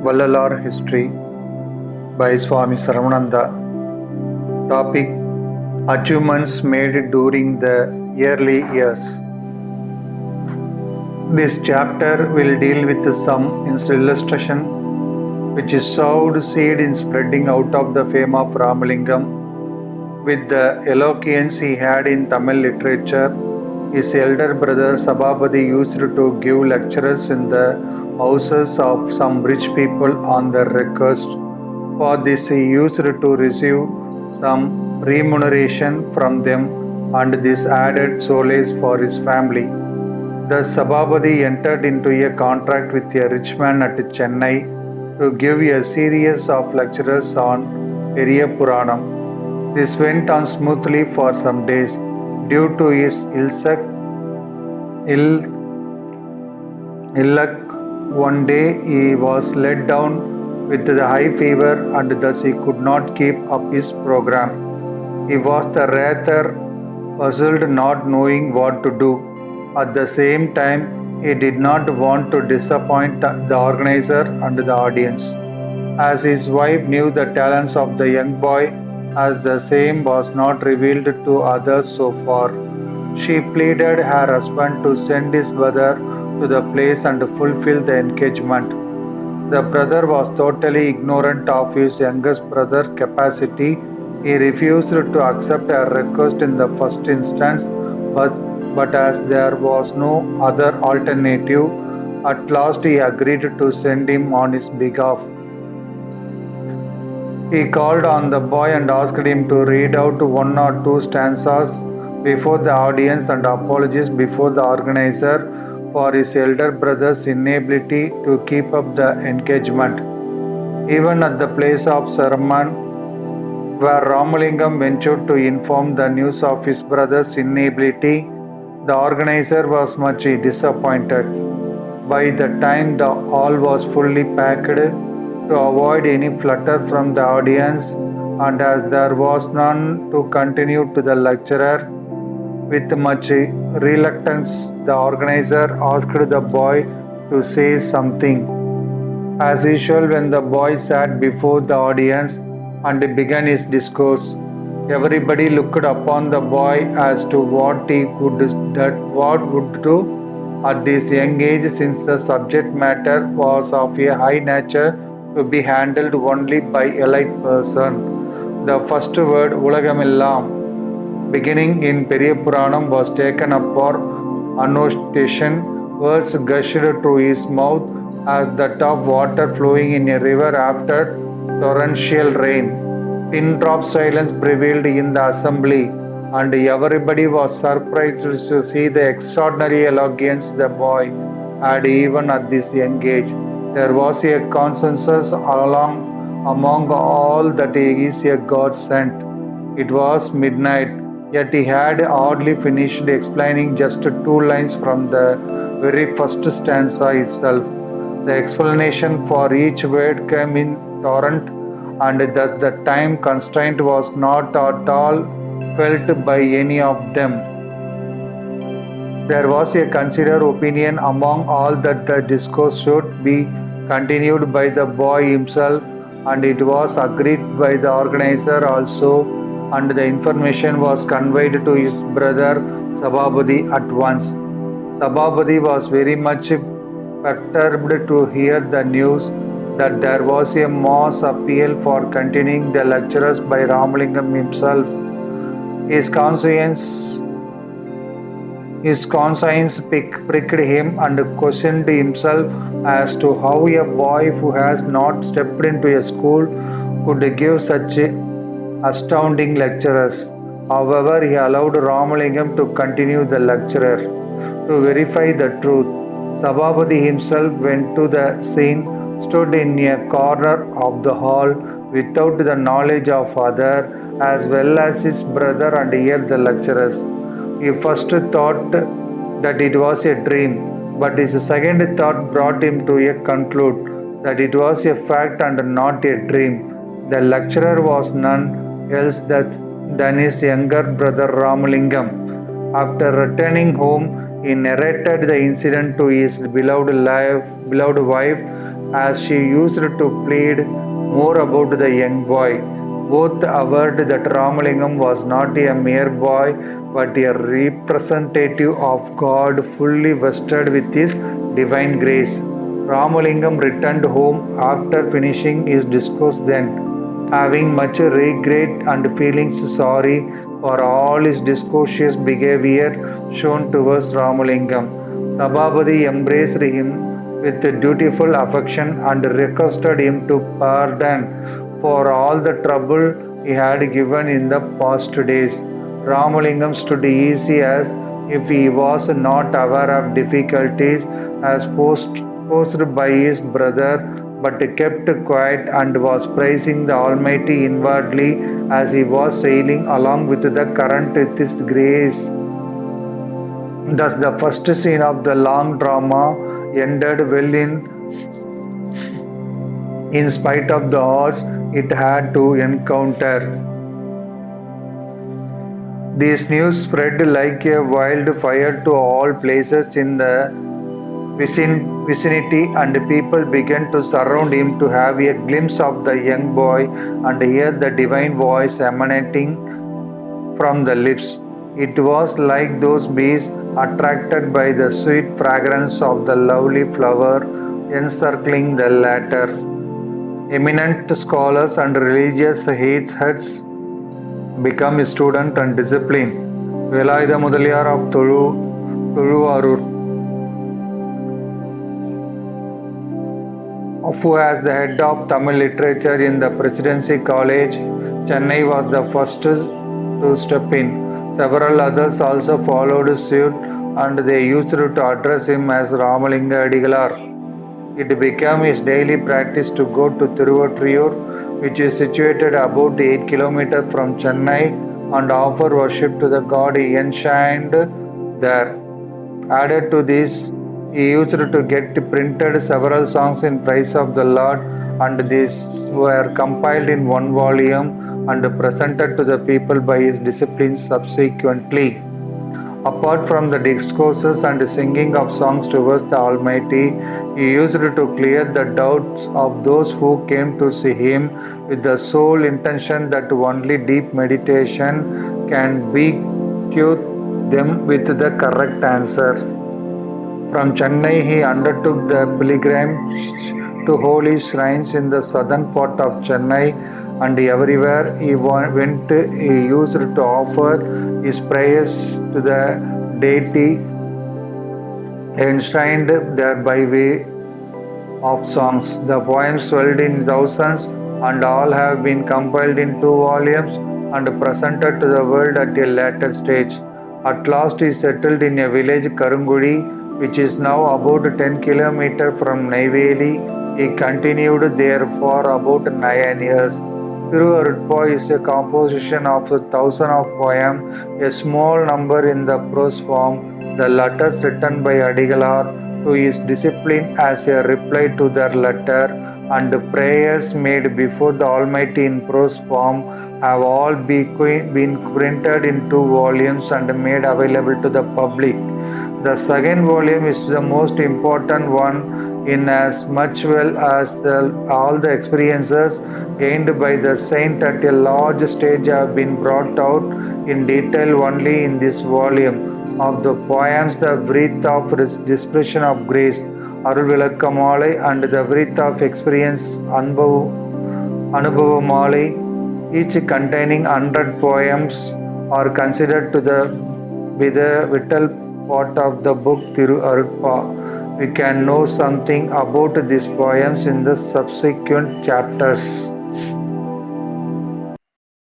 Vallalar History by Swami Saravananda. Topic: Achievements made during the early years. This chapter will deal with some illustration which is sowed seed in spreading out of the fame of Ramalingam. With the eloquence he had in Tamil literature, his elder brother Sabapati used to give lectures in the houses of some rich people on their request. For this he used to receive some remuneration from them, and this added solace for his family. Thus Sabapati entered into a contract with a rich man at Chennai to give a series of lectures on Periya Puranam. This went on smoothly for some days. Due to his ill luck, one day he was let down with the high fever and thus he could not keep up his program. He was rather puzzled, not knowing what to do. At the same time, he did not want to disappoint the organizer and the audience. As his wife knew the talents of the young boy, as the same was not revealed to others so far, she pleaded her husband to send his brother to the place and fulfill the engagement. The brother was totally ignorant of his youngest brother's capacity. He refused to accept her request in the first instance, but as there was no other alternative, at last he agreed to send him on his behalf. He called on the boy and asked him to read out one or two stanzas before the audience and apologize before the organizer for his elder brother's inability to keep up the engagement. Even at the place of sermon, where Ramalingam ventured to inform the news of his brother's inability, the organizer was much disappointed. By the time the hall was fully packed, to avoid any flutter from the audience, and as there was none to continue to the lecturer, with much reluctance, the organizer asked the boy to say something. As usual, when the boy sat before the audience and began his discourse, everybody looked upon the boy as to what he would do at this young age, since the subject matter was of a high nature to be handled only by elite person. The first word, Ulagamillam, beginning in Periya Puranam, was taken up for annotation. Words gushed to his mouth as that of water flowing in a river after torrential rain. Pin drop silence prevailed in the assembly, and everybody was surprised to see the extraordinary eloquence the boy had even at this young age. There was a consensus among all that he is a God sent. It was midnight, yet he had hardly finished explaining just 2 lines from the very first stanza itself. The explanation for each word came in torrent, and that the time constraint was not at all felt by any of them. There was a considered opinion among all that the discourse should be continued by the boy himself, and it was agreed by the organizer also, and the information was conveyed to his brother Sabapati at once. Sabapati was very much perturbed to hear the news that there was a mass appeal for continuing the lectures by Ramalingam himself. His conscience pricked him and questioned himself as to how a boy who has not stepped into a school could give such astounding lectures. However, he allowed Ramalingam to continue the lecture. To verify the truth, Sabapati himself went to the scene, stood in a corner of the hall without the knowledge of others as well as his brother, and heard the lecturers. He first thought that it was a dream, but his second thought brought him to a conclude that it was a fact and not a dream. The lecturer was none else than his younger brother Ramalingam. After returning home, he narrated the incident to his beloved wife as she used to plead more about the young boy. Both averred that Ramalingam was not a mere boy but a representative of God fully vested with his divine grace. Ramalingam returned home after finishing his discourse then, having much regret and feeling sorry for all his discourteous behavior shown towards Ramalingam. Sabhabadi embraced him with dutiful affection and requested him to pardon for all the trouble he had given in the past days. Ramalingam stood easy as if he was not aware of difficulties as posed by his brother, but kept quiet and was praising the Almighty inwardly as he was sailing along with the current with his grace. Thus, the first scene of the long drama ended well in spite of the odds it had to encounter. This news spread like a wildfire to all places in the vicinity, and people began to surround him to have a glimpse of the young boy and hear the divine voice emanating from the lips. It was like those bees attracted by the sweet fragrance of the lovely flower encircling the latter. Eminent scholars and religious heads become student and discipline. Velayatha Mudaliyar of Tuluvarur, who as the head of Tamil literature in the Presidency College, Chennai, was the first to step in. Several others also followed suit, and they used to address him as Ramalinga Adigalar. It became his daily practice to go to Tiruvattriyur, which is situated about 8 kilometers from Chennai, and offer worship to the god he enshrined there. Added to this, he used to get printed several songs in praise of the Lord, and these were compiled in one volume and presented to the people by his disciples subsequently. Apart from the discourses and singing of songs towards the Almighty, he used to clear the doubts of those who came to see him with the sole intention that only deep meditation can bequeath them with the correct answer. From Chennai, he undertook the pilgrimage to holy shrines in the southern part of Chennai, and everywhere he went, he used to offer his prayers to the deity enshrined there by way of songs. The poems swelled in thousands, and all have been compiled in two volumes and presented to the world at a later stage. At last, he settled in a village, Karungudi, which is now about 10 kilometers from Neyveli. He continued there for about 9 years. Thiruvarutpa is a composition of 1,000 of poems, a small number in the prose form, the letters written by Adigalar to his discipline as a reply to their letter, and the prayers made before the Almighty in prose form have all been printed in two volumes and made available to the public. The second volume is the most important one, in as much well as all the experiences gained by the saint at a large stage have been brought out in detail only in this volume. Of the poems, the Wreath of Dispersion of Grace, Arulvilakkamalai, and the Wreath of Experience, Anubhavamalai, each containing 100 poems, are considered to be the vital part of the book Thiru Arutpa. We can know something about these poems in the subsequent chapters.